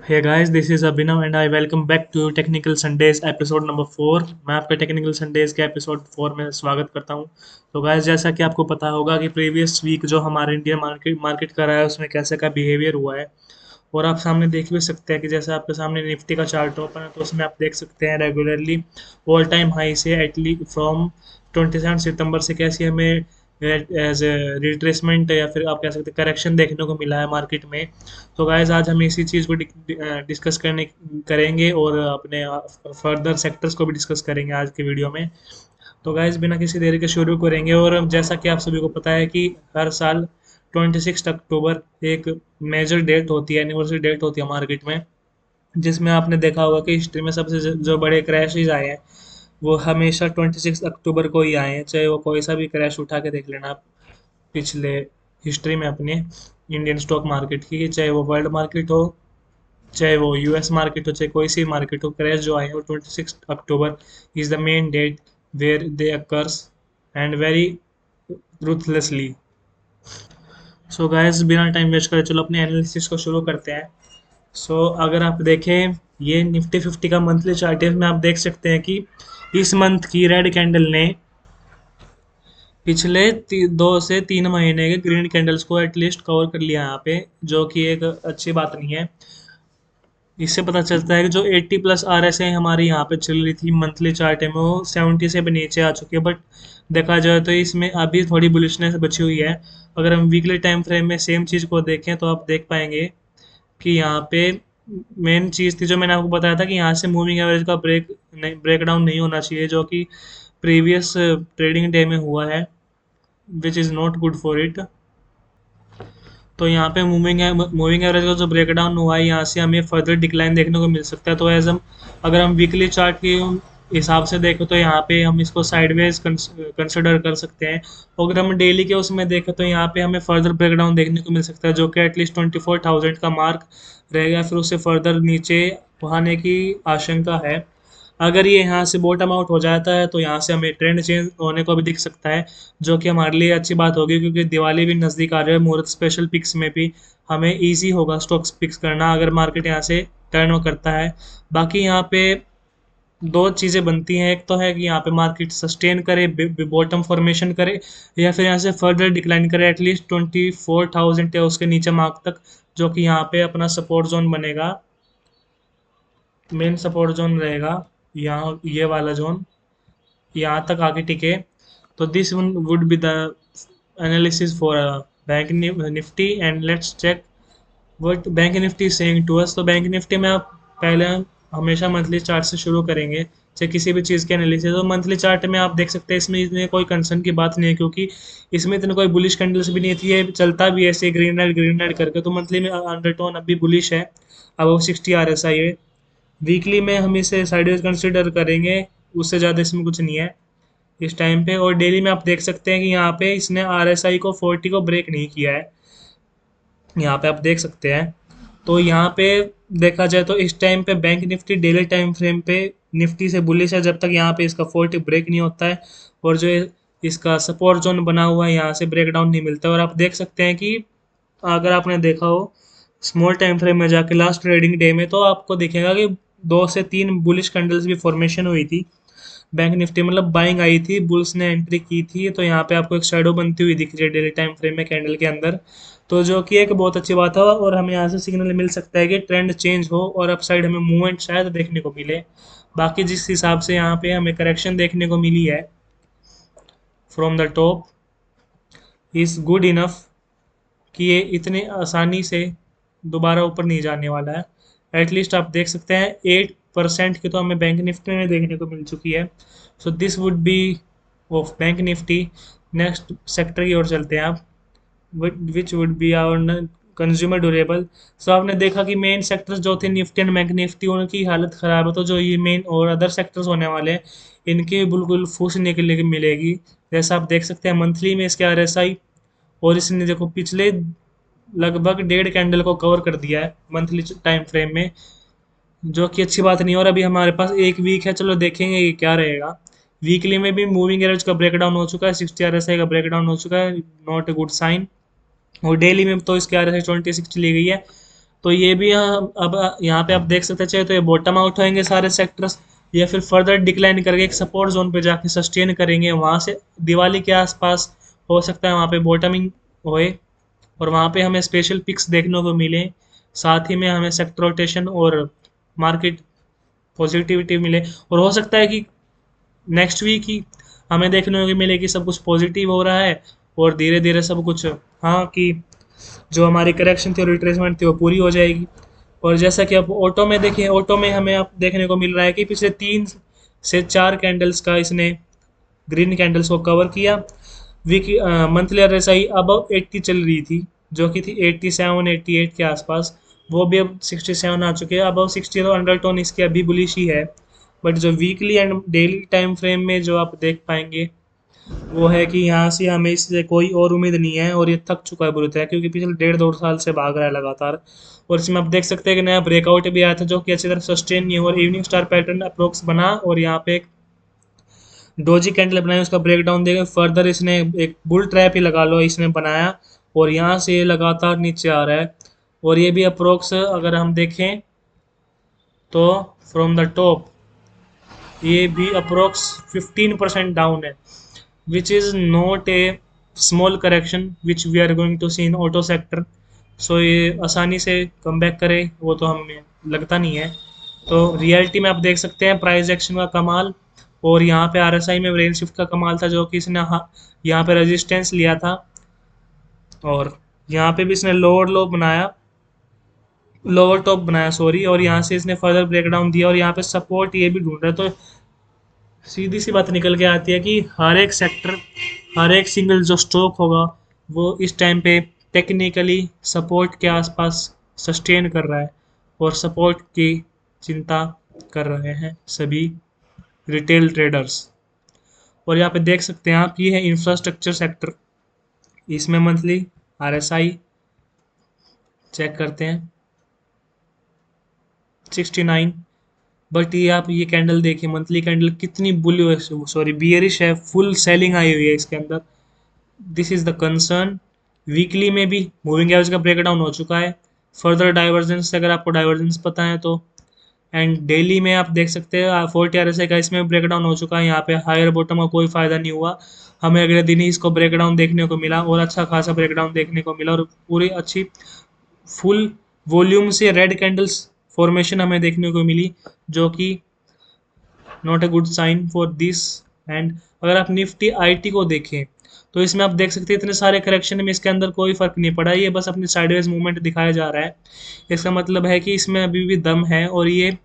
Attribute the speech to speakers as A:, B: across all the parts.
A: Hey guys, this is Abhinav and I welcome back to Technical Sundays episode number 4। मैं आपका technical Sundays के episode 4 में स्वागत करता हूं। तो गाइस, जैसा कि आपको पता होगा कि प्रीवियस वीक जो हमारे इंडियन मार्केट मार्केट का रहा है उसमें कैसे का बिहेवियर हुआ है। और आप सामने देख भी सकते हैं कि जैसे आपके सामने निफ्टी का चार्ट ओपन है तो उसमें आप देख सकते हैं रेगुलरली ऑल टाइम हाई से एटली फ्रॉम 27 सितंबर से कैसी हमें एज ए रिट्रेसमेंट या फिर आप कह सकते हैं करेक्शन देखने को मिला है मार्केट में। तो गाइस, आज हम इसी चीज़ को डिस्कस करने करेंगे और अपने फर्दर सेक्टर्स को भी डिस्कस करेंगे आज के वीडियो में। तो गाइस, बिना किसी देरी के शुरू करेंगे। और जैसा कि आप सभी को पता है कि हर साल 26 अक्टूबर एक मेजर डेट होती है, एनिवर्सरी डेट होती है मार्केट में, जिसमें आपने देखा होगा कि हिस्ट्री में सबसे जो बड़े क्रैशेज आए हैं वो हमेशा 26 अक्टूबर को ही आए हैं। चाहे वो कोई सा भी क्रैश उठा के देख लेना आप पिछले हिस्ट्री में अपने इंडियन स्टॉक मार्केट की, चाहे वो वर्ल्ड मार्केट हो, चाहे वो यूएस मार्केट हो, चाहे कोई सी मार्केट हो, क्रैश जो आए हैं वो 26 October is the main date where they occurs and very ruthlessly. So guys, बिना टाइम वेस्ट करे चलो अपने एनालिसिस को शुरू करते हैं। अगर आप देखें ये निफ्टी 50 का मंथली चार्ट है, इसमें आप देख सकते हैं कि इस मंथ की रेड कैंडल ने पिछले 2 से 3 महीने के ग्रीन कैंडल्स को एटलीस्ट कवर कर लिया यहाँ पे, जो कि एक अच्छी बात नहीं है। इससे पता चलता है कि जो 80 प्लस आर एस हमारी यहाँ पे चल रही थी मंथली चार्ट में वो 70 से भी नीचे आ चुकी है। बट देखा जाए तो इसमें अभी थोड़ी बुलिशनेस बची हुई है। अगर हम वीकली टाइम फ्रेम में सेम चीज़ को देखें तो आप देख पाएंगे कि यहाँ पे मेन चीज़ थी जो मैंने आपको बताया था कि यहाँ से मूविंग एवरेज का ब्रेक डाउन नहीं होना चाहिए, जो कि प्रीवियस ट्रेडिंग डे में हुआ है, which is not good for it. तो यहाँ पे मूविंग एवरेज का जो ब्रेक डाउन हुआ है यहाँ से हमें फर्दर डिक्लाइन देखने को मिल सकता है। तो एज हम अगर हम वीकली चार्ट के हिसाब से देखें तो यहाँ पे हम इसको साइडवेज कंसिडर कर सकते हैं। और अगर हम डेली के उसमें देखें तो यहाँ पे हमें फर्दर ब्रेक डाउन देखने को मिल सकता है, जो कि एटलीस्ट 24,000 का मार्क रहेगा, फिर उससे फर्दर नीचे आने की आशंका है। अगर ये यहाँ से बॉटम आउट हो जाता है तो यहाँ से हमें ट्रेंड चेंज होने को भी दिख सकता है, जो कि हमारे लिए अच्छी बात होगी क्योंकि दिवाली भी नज़दीक आ रही है। मुहूर्त स्पेशल पिक्स में भी हमें इजी होगा स्टॉक्स पिक्स करना अगर मार्केट यहाँ से टर्न करता है। बाकी यहाँ पे दो चीज़ें बनती हैं, एक तो है कि यहाँ पे मार्केट सस्टेन करे, बॉटम फॉर्मेशन करे, या फिर यहाँ से फर्दर डिक्लाइन करे एटलीस्ट 24,000 या उसके नीचे मार्क तक, जो कि यहाँ पे अपना सपोर्ट जोन बनेगा, मेन सपोर्ट जोन रहेगा यहाँ ये वाला जोन, यहाँ तक आके टिके। तो this one would be the analysis for bank Nifty and let's check what bank Nifty is saying to us. तो बैंक निफ्टी में आप पहले हमेशा मंथली चार्ट से शुरू करेंगे चाहे किसी भी चीज़ के एनालिसिस। तो मंथली चार्ट में आप देख सकते हैं इसमें इतने कोई कंसर्न की बात नहीं है, क्योंकि इसमें इतने कोई बुलिश कैंडल्स भी नहीं थी, ये चलता भी ऐसे ग्रीन लाइट करके। तो मंथली में अंडरटोन अभी बुलिश है, अब 60 आर एस आई है। वीकली में हम इसे साइडवेज कंसिडर करेंगे, उससे ज़्यादा इसमें कुछ नहीं है इस टाइम पे। और डेली में आप देख सकते हैं कि यहाँ पे इसने आर एस आई को 40 को ब्रेक नहीं किया है, यहाँ पे आप देख सकते हैं। तो यहाँ पे देखा जाए तो इस टाइम पे bank Nifty daily time frame पे निफ्टी से बुलिश है जब तक यहाँ पे इसका 40 ब्रेक नहीं होता है, और जो इसका सपोर्ट जोन बना हुआ है यहाँ से ब्रेक डाउन नहीं मिलता है। और आप देख सकते हैं कि अगर आपने देखा हो स्मॉल टाइम फ्रेम में जाके लास्ट ट्रेडिंग डे में, तो आपको दिखेगा कि 2 से 3 बुलिश कैंडल्स भी फॉर्मेशन हुई थी बैंक निफ्टी, मतलब बाइंग आई थी, बुल्स ने एंट्री की थी। तो यहाँ पे आपको एक शेडो बनती हुई दिख रही है डेली टाइम फ्रेम में कैंडल के अंदर, तो जो कि एक बहुत अच्छी बात है। और हमें यहाँ से सिग्नल मिल सकता है कि ट्रेंड चेंज हो और अपसाइड हमें मूवमेंट शायद देखने को मिले। बाकी जिस हिसाब से यहाँ पे हमें करेक्शन देखने को मिली है from the top is good enough कि ये इतने आसानी से दोबारा ऊपर नहीं जाने वाला है। एटलीस्ट आप देख सकते हैं 8% की तो हमें बैंक निफ्टी में देखने को मिल चुकी है। So this would be of bank Nifty. Next sector की ओर चलते हैं आप, which would be our consumer durable. So आपने देखा कि मेन सेक्टर्स जो थे निफ्टी एंड बैंक निफ्टी उनकी हालत ख़राब है, तो जो ये मेन और अदर सेक्टर्स होने वाले हैं इनकी बिल्कुल फूस निकलने की मिलेगी। जैसा आप देख सकते हैं मंथली में इसके आर एस आई, और इसने देखो पिछले लगभग 1.5 कैंडल को कवर कर दिया है मंथली टाइम फ्रेम में, जो कि अच्छी बात नहीं है। और अभी हमारे पास एक वीक है, चलो देखेंगे ये क्या रहेगा। वीकली में भी मूविंग एवरेज का ब्रेक डाउन हो चुका है, 60 आर एस आई का ब्रेक डाउन हो चुका है, नॉट ए गुड साइन। और डेली में तो इसके आर एस आई 26 ली गई है। तो ये भी अब यहाँ पे आप देख सकते चाहे तो ये बॉटम आउट होंगे सारे सेक्टर्स, या फिर फर्दर डिक्लाइन करके एक सपोर्ट जोन पे जाके सस्टेन करेंगे, वहाँ से दिवाली के आसपास हो सकता है वहाँ पे बॉटमिंग होए और वहाँ पे हमें स्पेशल पिक्स देखने को मिले, साथ ही में हमें सेक्टर रोटेशन और मार्केट पॉजिटिविटी मिले, और हो सकता है कि नेक्स्ट वीक ही हमें देखने को मिले कि सब कुछ पॉजिटिव हो रहा है और धीरे धीरे सब कुछ, हाँ, कि जो हमारी करेक्शन थी और रिट्रेसमेंट थी वो पूरी हो जाएगी। और जैसा कि आप ऑटो में देखें, ऑटो में हमें अब देखने को मिल रहा है कि पिछले 3 से 4 कैंडल्स का इसने ग्रीन कैंडल्स को कवर किया। वीक मंथली आरएसआई अब 80 चल रही थी, जो कि थी 87 88 के आसपास, वो भी अब 67 आ चुके हैं। अब 60 तो अंडरटोन इसके अभी बुलिश ही है, बट जो weekly and daily time frame में जो आप देख पाएंगे वो है कि यहाँ से हमें इससे कोई और उम्मीद नहीं है और ये थक चुका है बुरी तरह, क्योंकि पिछले 1.5 2 साल से भाग रहा है लगातार। और इसमें आप देख सकते हैं कि नया ब्रेकआउट भी आया था जो कि अच्छी तरह सस्टेन नहीं हुआ और इवनिंग स्टार पैटर्न अप्रोक्स बना और यहाँ पे एक डोजी कैंडल बनाई, उसका ब्रेकडाउन देगा फर्दर इसने एक बुल ट्रैप ही लगा लो इसने बनाया और यहाँ से ये लगातार नीचे आ रहा है। और ये भी अप्रोक्स अगर हम देखें तो फ्रॉम द टॉप ये भी अप्रोक्स 15% डाउन है, which is not a small correction which we are going to see in auto sector. So ये आसानी से कम बैक करे वो तो हमें लगता नहीं है। तो रियलिटी में आप देख सकते हैं प्राइस एक्शन का कमाल, और यहाँ पे आरएसआई में रेंज शिफ्ट का कमाल था जो कि इसने यहाँ पे रेजिस्टेंस लिया था और यहाँ पे भी इसने लोअर लो बनाया, लोअर टॉप बनाया सॉरी, और यहाँ से इसने फर्दर ब्रेकडाउन दिया और यहाँ पे सपोर्ट ये भी ढूंढ रहा है। तो सीधी सी बात निकल के आती है कि हर एक सेक्टर, हर एक सिंगल जो स्टॉक होगा वो इस टाइम पे टेक्निकली सपोर्ट के आसपास सस्टेन कर रहा है और सपोर्ट की चिंता कर रहे हैं सभी रिटेल ट्रेडर्स। और यहाँ पे देख सकते हैं आप, ये है इंफ्रास्ट्रक्चर सेक्टर, इसमें मंथली आरएसआई चेक करते हैं 69, बट ये आप ये कैंडल देखिए मंथली कैंडल कितनी बुली, सॉरी बियरिश है, फुल सेलिंग आई हुई है इसके अंदर। This is the concern. Weekly में भी मूविंग एवरेज का ब्रेकडाउन हो चुका है, फर्दर डाइवर्जेंस अगर आपको डाइवर्जेंस पता है तो, एंड डेली में आप देख सकते हैं 40 RSI का इसमें ब्रेकडाउन हो चुका है। यहाँ पे हायर बॉटम का कोई फायदा नहीं हुआ, हमें अगले दिन ही इसको ब्रेकडाउन देखने को मिला और अच्छा खासा ब्रेकडाउन देखने को मिला और पूरी अच्छी फुल वॉल्यूम से रेड कैंडल्स फॉर्मेशन हमें देखने को मिली, जो कि not a good sign for this. And अगर आप निफ्टी आईटी को देखें तो इसमें आप देख सकते हैं इतने सारे करेक्शन में इसके अंदर कोई फर्क नहीं पड़ा, ये बस अपनी साइडवेज मूवमेंट दिखाया जा रहा है। इसका मतलब है कि इसमें अभी भी दम है और ये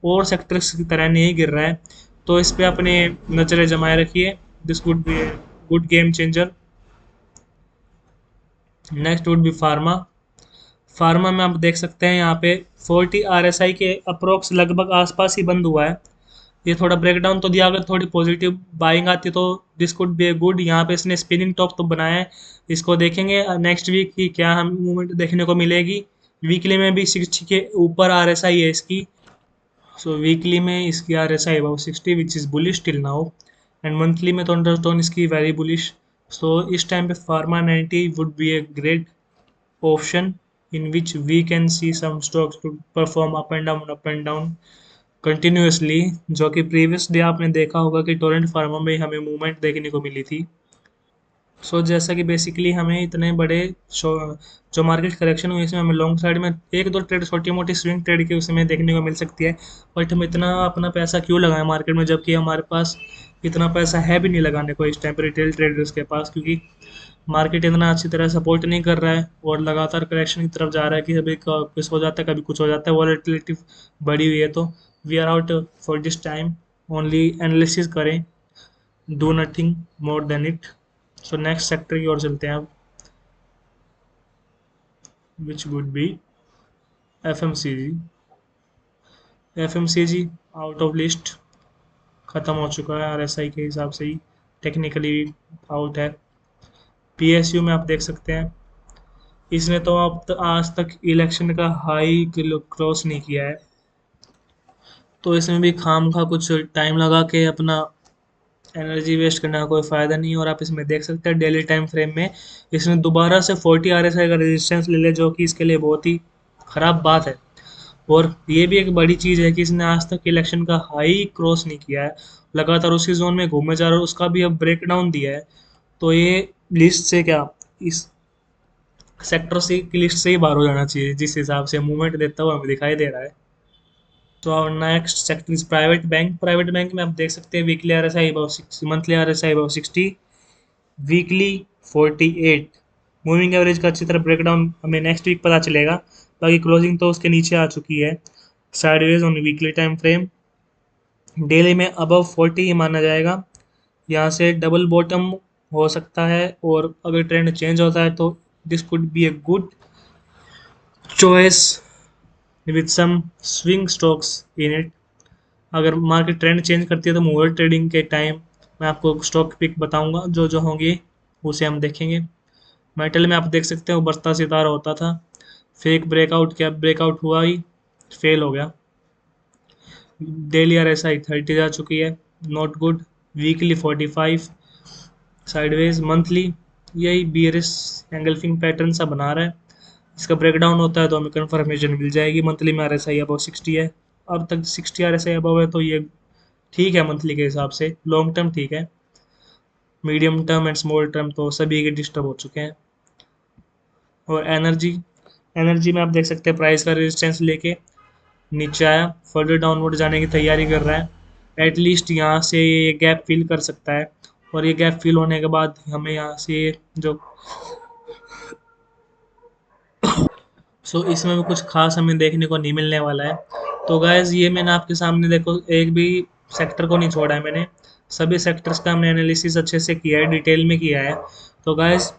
A: और सेक्टर्स की तरह नहीं गिर रहा है। तो इस पे अपने नजरें जमाए रखिए, this would be good game changer. Next would be pharma. Pharma में आप देख सकते हैं यहाँ पे 40 RSI के अप्रोक्स लगभग आसपास ही बंद हुआ है। ये थोड़ा ब्रेकडाउन तो दिया, अगर थोड़ी पॉजिटिव बाइंग आती तो this could be a good. यहाँ पे इसने स्पिनिंग टॉप तो बनाया है, इसको देखेंगे नेक्स्ट वीक की क्या हम मूवमेंट देखने को मिलेगी। वीकली में भी 60 के ऊपर RSI है इसकी, सो वीकली में इसकी RSI about 60 which is bullish till now, and monthly में तो अंडरटोन इसकी वेरी बुलिश। सो इस टाइम पे pharma 90 would be a great option in which we can see some stocks to perform up and down continuously, जो कि previous day आपने देखा होगा कि टोरेंट फार्मा में हमें मूवमेंट देखने को मिली थी। सो जैसा कि बेसिकली हमें इतने बड़े जो मार्केट करेक्शन हुई इसमें हमें लॉन्ग साइड में एक दो ट्रेड छोटी मोटी स्विंग ट्रेड की उसमें देखने को मिल सकती है, बट हम इतना अपना पैसा क्यों लगाएं मार्केट में जबकि हमारे पास इतना पैसा है भी नहीं लगाने को इस टाइम पर रिटेल ट्रेडर्स के पास, क्योंकि मार्केट इतना अच्छी तरह सपोर्ट नहीं कर रहा है और लगातार करेक्शन की तरफ जा रहा है कि कभी कुछ हो जाता है कभी कुछ हो जाता है, वॉलेटिलिटी बढ़ी हुई है। तो we are out for this time, only analysis करें, do nothing more than it. So next sector की ओर चलते हैं अब, which would be FMCG। FMCG out of list ख़त्म हो चुका है RSI के हिसाब से ही, टेक्निकली आउट है। PSU में आप देख सकते हैं इसने तो अब आज तक इलेक्शन का हाई क्रॉस नहीं किया है, तो इसमें भी खाम खा कुछ टाइम लगा के अपना एनर्जी वेस्ट करने का कोई फ़ायदा नहीं है। और आप इसमें देख सकते हैं डेली टाइम फ्रेम में इसने दोबारा से 40 RSI का रेजिस्टेंस ले लिया, जो कि इसके लिए बहुत ही खराब बात है। और ये भी एक बड़ी चीज़ है कि इसने आज तक इलेक्शन का हाई क्रॉस नहीं किया है, लगातार उसी जोन में घूमे जा रहा है, उसका भी अब ब्रेक डाउन दिया है। तो ये लिस्ट से क्या, इस सेक्टर से की लिस्ट से ही बाहर हो जाना चाहिए, जिस हिसाब से मूवमेंट देता हुआ हमें दिखाई दे रहा है। तो और next sector is private bank. Private bank में आप देख सकते हैं weekly R S I about 60, monthly R S I about 60, weekly 48। Moving average का अच्छी तरह ब्रेकडाउन हमें नेक्स्ट वीक पता चलेगा, बाकी क्लोजिंग तो उसके नीचे आ चुकी है sideways on weekly time frame. Daily में अबव 40 ही माना जाएगा, यहाँ से डबल बॉटम हो सकता है, और अगर ट्रेंड चेंज होता है तो this could be a good choice with some swing stocks in it. अगर मार्केट ट्रेंड चेंज करती है तो मूवर ट्रेडिंग के टाइम मैं आपको स्टॉक पिक बताऊंगा जो जो होंगे, उसे हम देखेंगे। मेटल में आप देख सकते हो बढ़ता सितारा होता था, फेक ब्रेकआउट किया, ब्रेकआउट हुआ ही फेल हो गया। डेली आर एस आई 30 जा चुकी है, not good. Weekly 45 sideways. Monthly यही बियरिश एंगल्फिंग पैटर्न सा बना रहा है, इसका ब्रेकडाउन होता है तो हमें कंफर्मेशन मिल जाएगी। मंथली में आर एस आई अबाउ 60 है, अब तक 60 आर एस आई अबाउ है तो ये ठीक है मंथली के हिसाब से, लॉन्ग टर्म ठीक है। Medium term and small term तो सभी के डिस्टर्ब हो चुके हैं। और एनर्जी, एनर्जी में आप देख सकते हैं प्राइस का रेजिस्टेंस लेके नीचे आया, फर्दर डाउनवर्ड जाने की तैयारी कर रहा है। एटलीस्ट यहाँ से ये गैप फिल कर सकता है, और ये गैप फिल होने के बाद हमें यहाँ से जो इसमें भी कुछ खास हमें देखने को नहीं मिलने वाला है। तो गाइज ये मैंने आपके सामने देखो एक भी सेक्टर को नहीं छोड़ा है मैंने, सभी सेक्टर्स का हमने एनालिसिस अच्छे से किया है, डिटेल में किया है। तो गाइज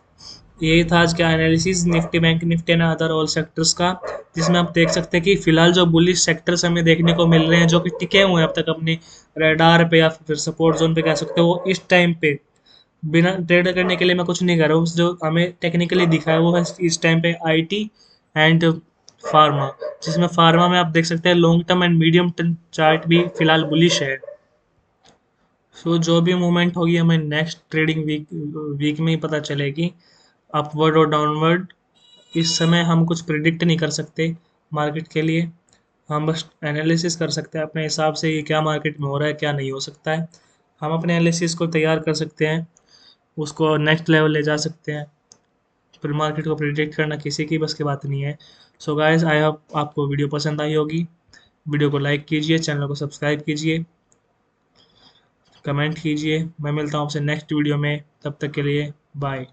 A: यही था आज का analysis Nifty bank Nifty and other all sectors का, जिसमें आप देख सकते हैं कि फिलहाल जो बुलिश सेक्टर्स हमें देखने को मिल रहे हैं जो कि टिके हुए हैं अब तक अपने रेडार पे या फिर सपोर्ट जोन पे कह सकते हो, वो इस टाइम पे बिना ट्रेड करने के लिए मैं कुछ नहीं कर रहा हूँ, जो हमें टेक्निकली दिखा है वो है इस टाइम पे आईटी एंड फार्मा, जिसमें फार्मा में आप देख सकते हैं long term and medium term chart भी फिलहाल बुलिश है। जो भी मूवमेंट होगी हमें नेक्स्ट ट्रेडिंग वीक वीक में ही पता चलेगी, अपवर्ड और डाउनवर्ड। इस समय हम कुछ प्रिडिक्ट नहीं कर सकते मार्केट के लिए, हम बस एनालिसिस कर सकते हैं अपने हिसाब से ये क्या मार्केट में हो रहा है क्या नहीं हो सकता है। हम अपने एनालिसिस को तैयार कर सकते हैं, उसको नेक्स्ट लेवल ले जा सकते हैं, फिर मार्केट को प्रिडिक्ट करना किसी की बस की बात नहीं है। सो गाइस आई होप आपको वीडियो पसंद आई होगी, वीडियो को लाइक कीजिए, चैनल को सब्सक्राइब कीजिए, कमेंट कीजिए। मैं मिलता हूँ आपसे नेक्स्ट वीडियो में, तब तक के लिए बाय।